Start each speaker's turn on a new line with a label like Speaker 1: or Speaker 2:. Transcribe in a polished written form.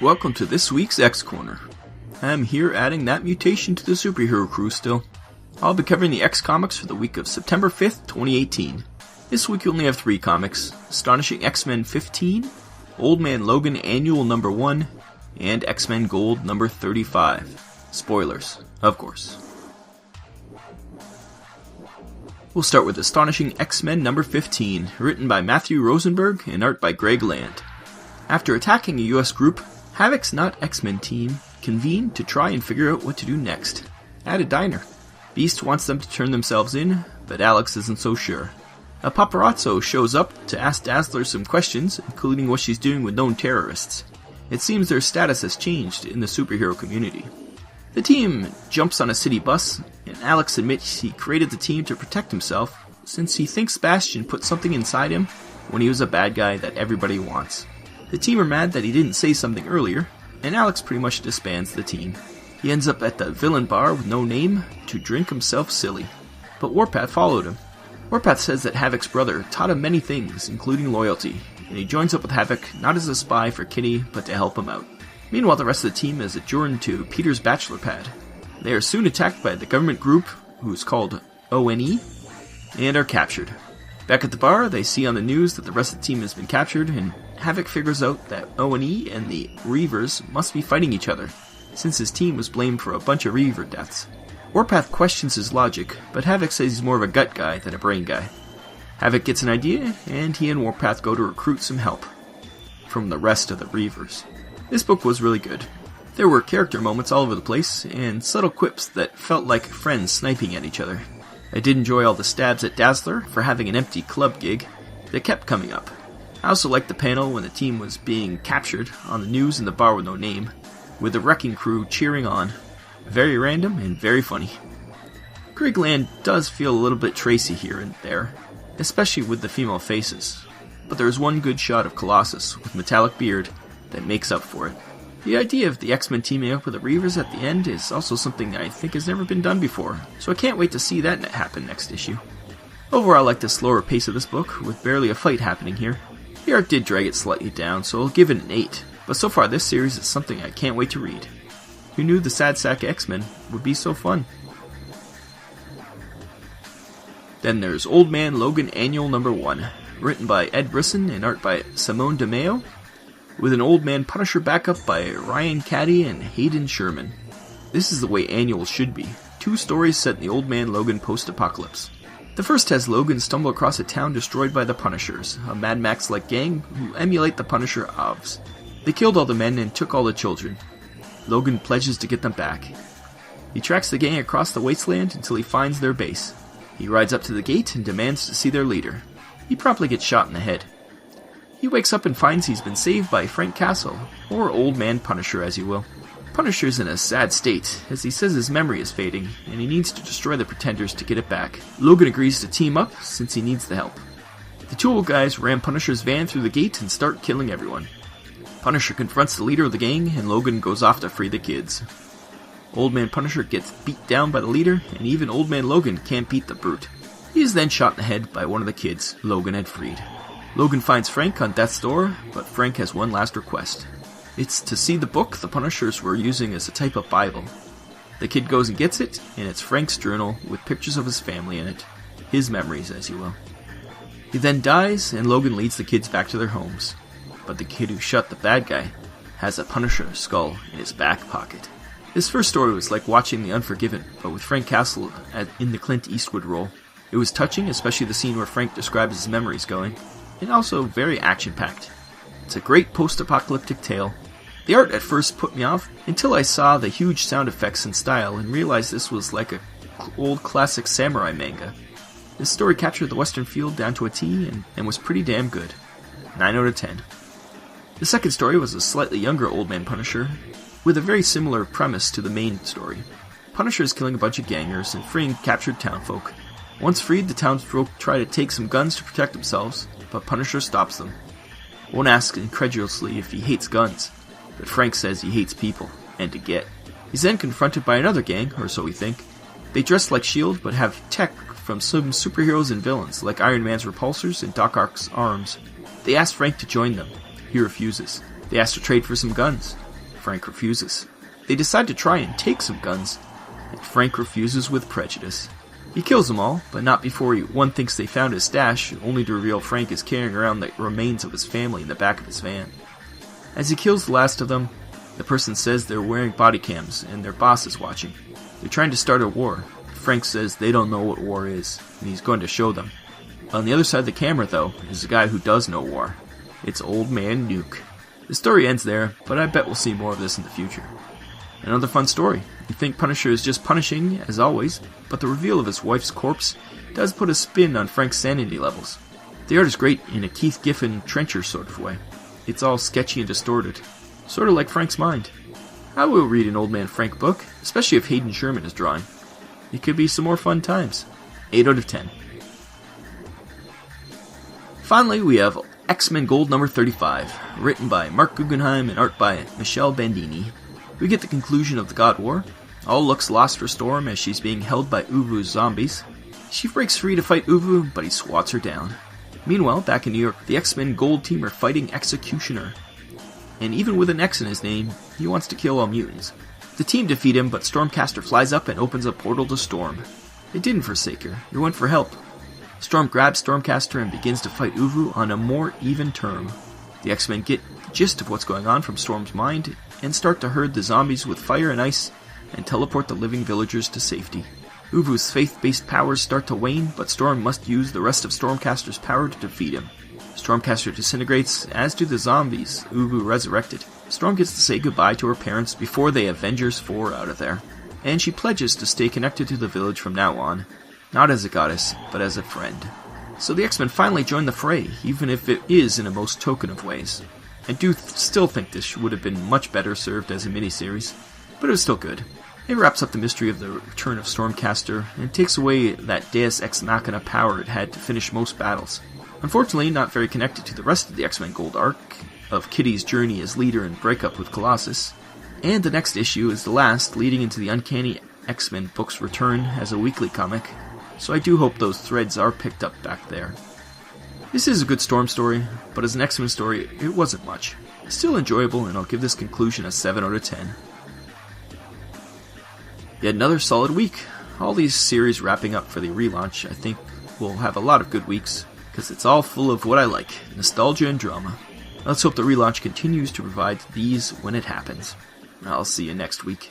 Speaker 1: Welcome to this week's X-Corner. I'm here adding that mutation to the Superhero Crew still. I'll be covering the X comics for the week of September 5th, 2018. This week you only have 3 comics: Astonishing X-Men 15, Old Man Logan Annual number 1, and X-Men Gold number 35. Spoilers, of course. We'll start with Astonishing X-Men number 15, written by Matthew Rosenberg and art by Greg Land. After attacking a US group, Havoc's Not X-Men team convene to try and figure out what to do next. At a diner, Beast wants them to turn themselves in, but Alex isn't so sure. A paparazzo shows up to ask Dazzler some questions, including what she's doing with known terrorists. It seems their status has changed in the superhero community. The team jumps on a city bus, and Alex admits he created the team to protect himself, since he thinks Bastion put something inside him when he was a bad guy that everybody wants. The team are mad that he didn't say something earlier, and Alex pretty much disbands the team. He ends up at the villain bar with no name to drink himself silly. But Warpath followed him. Warpath says that Havoc's brother taught him many things, including loyalty, and he joins up with Havoc not as a spy for Kitty, but to help him out. Meanwhile, the rest of the team is adjourned to Peter's bachelor pad. They are soon attacked by the government group, who's called ONE, and are captured. Back at the bar, they see on the news that the rest of the team has been captured, and Havoc figures out that ONE and the Reavers must be fighting each other, since his team was blamed for a bunch of Reaver deaths. Warpath questions his logic, but Havoc says he's more of a gut guy than a brain guy. Havoc gets an idea, and he and Warpath go to recruit some help from the rest of the Reavers. This book was really good. There were character moments all over the place, and subtle quips that felt like friends sniping at each other. I did enjoy all the stabs at Dazzler for having an empty club gig that kept coming up. I also liked the panel when the team was being captured on the news in the bar with no name, with the wrecking crew cheering on. Very random and very funny. Greg Land does feel a little bit Tracy here and there, especially with the female faces, but there is one good shot of Colossus with metallic beard that makes up for it. The idea of the X-Men teaming up with the Reavers at the end is also something I think has never been done before, so I can't wait to see that happen next issue. Overall, I like the slower pace of this book, with barely a fight happening here. The art did drag it slightly down, so I'll give it an 8, but so far this series is something I can't wait to read. Who knew the Sad Sack X-Men would be so fun? Then there's Old Man Logan Annual number 1, written by Ed Brisson and art by Simone DeMeo, with an Old Man Punisher backup by Ryan Caddy and Hayden Sherman. This is the way annuals should be. 2 stories set in the Old Man Logan post-apocalypse. The first has Logan stumble across a town destroyed by the Punishers, a Mad Max-like gang who emulate the Punisher Ovs. They killed all the men and took all the children. Logan pledges to get them back. He tracks the gang across the wasteland until he finds their base. He rides up to the gate and demands to see their leader. He promptly gets shot in the head. He wakes up and finds he's been saved by Frank Castle, or Old Man Punisher as you will. Punisher's in a sad state, as he says his memory is fading, and he needs to destroy the Pretenders to get it back. Logan agrees to team up, since he needs the help. The 2 old guys ram Punisher's van through the gate and start killing everyone. Punisher confronts the leader of the gang, and Logan goes off to free the kids. Old Man Punisher gets beat down by the leader, and even Old Man Logan can't beat the brute. He is then shot in the head by one of the kids Logan had freed. Logan finds Frank on death's door, but Frank has one last request. It's to see the book the Punishers were using as a type of Bible. The kid goes and gets it, and it's Frank's journal with pictures of his family in it. His memories, as you will. He then dies, and Logan leads the kids back to their homes. But the kid who shot the bad guy has a Punisher skull in his back pocket. This first story was like watching The Unforgiven, but with Frank Castle in the Clint Eastwood role. It was touching, especially the scene where Frank describes his memories going, and also very action-packed. It's a great post-apocalyptic tale. The art at first put me off until I saw the huge sound effects and style and realized this was like a old classic samurai manga. This story captured the western feel down to a T and was pretty damn good. 9 out of 10. The second story was a slightly younger Old Man Punisher, with a very similar premise to the main story. Punisher is killing a bunch of gangers and freeing captured townfolk. Once freed, the townsfolk try to take some guns to protect themselves, but Punisher stops them. One asks incredulously if he hates guns, but Frank says he hates people, and to get. He's then confronted by another gang, or so we think. They dress like S.H.I.E.L.D. but have tech from some superheroes and villains, like Iron Man's repulsors and Doc Ock's arms. They ask Frank to join them. He refuses. They ask to trade for some guns. Frank refuses. They decide to try and take some guns, and Frank refuses with prejudice. He kills them all, but not before one thinks they found his stash, only to reveal Frank is carrying around the remains of his family in the back of his van. As he kills the last of them, the person says they're wearing body cams and their boss is watching. They're trying to start a war. Frank says they don't know what war is, and he's going to show them. On the other side of the camera, though, is a guy who does know war. It's Old Man Nuke. The story ends there, but I bet we'll see more of this in the future. Another fun story. You think Punisher is just punishing, as always, but the reveal of his wife's corpse does put a spin on Frank's sanity levels. The art is great in a Keith Giffen Trencher sort of way. It's all sketchy and distorted, sort of like Frank's mind. I will read an Old Man Frank book, especially if Hayden Sherman is drawing. It could be some more fun times. 8 out of 10. Finally, we have X-Men Gold number 35, written by Mark Guggenheim and art by Michelle Bandini. We get the conclusion of the God War. All looks lost for Storm as she's being held by Uvu's zombies. She breaks free to fight Uvu, but he swats her down. Meanwhile, back in New York, the X-Men Gold team are fighting Executioner. And even with an X in his name, he wants to kill all mutants. The team defeat him, but Stormcaster flies up and opens a portal to Storm. It didn't forsake her, it went for help. Storm grabs Stormcaster and begins to fight Uvu on a more even term. The X-Men get the gist of what's going on from Storm's mind, and start to herd the zombies with fire and ice, and teleport the living villagers to safety. Uvu's faith-based powers start to wane, but Storm must use the rest of Stormcaster's power to defeat him. Stormcaster disintegrates, as do the zombies, Uvu resurrected. Storm gets to say goodbye to her parents before they Avengers 4 out of there. And she pledges to stay connected to the village from now on, not as a goddess, but as a friend. So the X-Men finally join the fray, even if it is in a most token of ways. I do still think this would have been much better served as a miniseries, but it was still good. It wraps up the mystery of the return of Stormcaster, and takes away that Deus Ex Machina power it had to finish most battles. Unfortunately, not very connected to the rest of the X-Men Gold arc, of Kitty's journey as leader and breakup with Colossus. And the next issue is the last, leading into the Uncanny X-Men book's return as a weekly comic, so I do hope those threads are picked up back there. This is a good Storm story, but as an X-Men story, it wasn't much. Still enjoyable, and I'll give this conclusion a 7 out of 10. Yet another solid week. All these series wrapping up for the relaunch, I think we'll have a lot of good weeks, because it's all full of what I like, nostalgia and drama. Let's hope the relaunch continues to provide these when it happens. I'll see you next week.